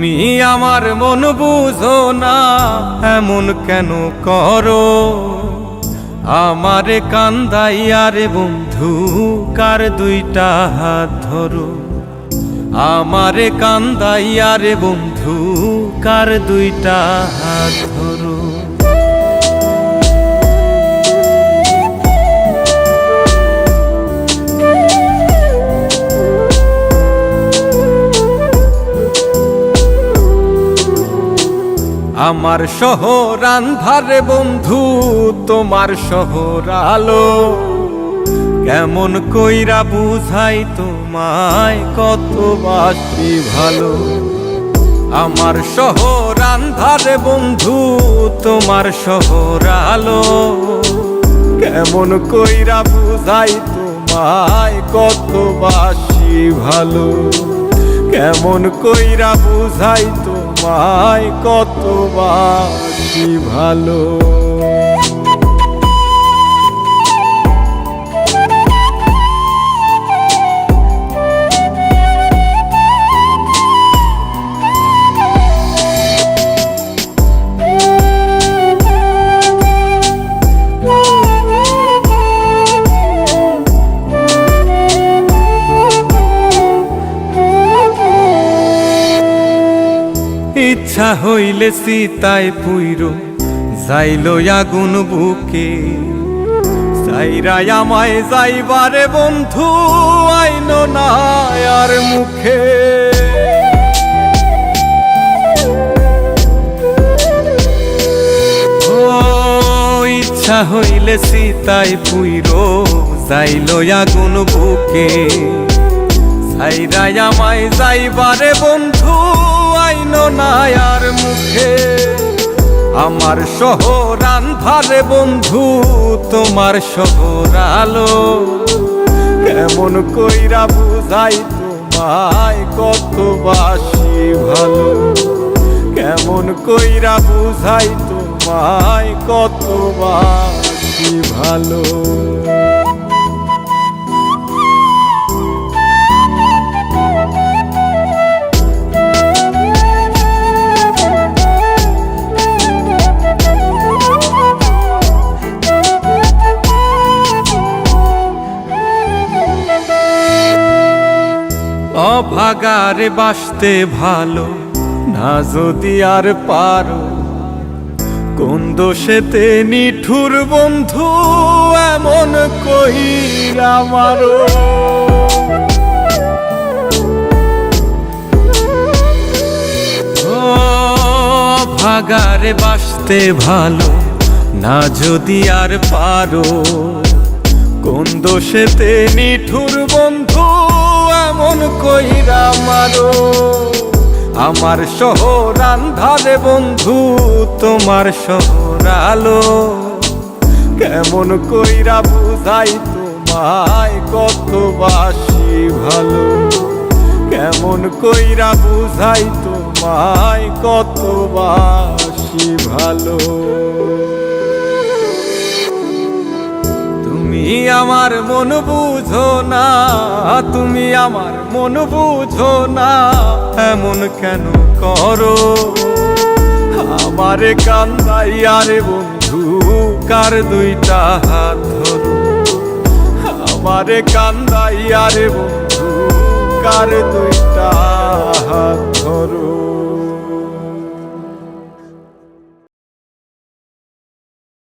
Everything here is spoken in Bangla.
তুমি আমার মন বুঝো না, এমন কেন করো? আমারে কান্দাইয়া রে বন্ধু, কার দুইটা হাত ধরো। আমারে কান্দাইয়া রে বন্ধু, কার দুইটা হাত ধরো। আমার শহর আন্ধারে বন্ধু, তোমার শহর আলো। কেমন কইরা বুঝাই তোমায়, কত বাসি ভালো। আমার শহর আন্ধারে বন্ধু, তোমার শহর আলো। কেমন কইরা বুঝাই তোমায়, কত বাসি ভালো। কেমন কইরা বুঝাই তোমায়, কত বাসি ভালো। ইচ্ছা হইলে সীতায় পুইরো যাইলো আগুন বুকে। সাইরাই আমায় যাইবারে বন্ধু, আইনো না আর মুখে। ও ইচ্ছা হইলে সীতায় পুইরো যাইলো আগুন বুকে। সাইরাই আমায় যাইবারে বন্ধু, আইনো না আর মুখে। আমার শহর আন্ধারে বন্ধু, তোমার শহর আলো। কেমন কইরা বুঝাই তোমায়, কত বাসি ভালো। কেমন কইরা বুঝাই তোমায়, কত বাসি ভালো। অভাগারে বাসতে ভালো না যদি আর পারো। কোন দোষেতে নিঠুর বন্ধু, এমন কইরা মারো। অভাগারে বাসতে ভালো না যদি আর পারো। কোন দোষেতে নিঠুর বন্ধু, এমন কইরা মারো। আমার শহর আন্ধারে বন্ধু, তোমার শহর আলো। কেমন কইরা বুঝাই তোমায়, কত বাসি ভালো। কেমন কইরা বুঝাই তোমায়, কত বাসি ভালো। তুমি আমার মন বুঝো না, তুমি আমার মন বুঝো না, এমন কেন করো? আমারে কান্দাইয়া রে বন্ধু, কার দুইটা হাত ধরো। আমারে কান্দাইয়া রে বন্ধু, কার দুইটা হাত ধরো।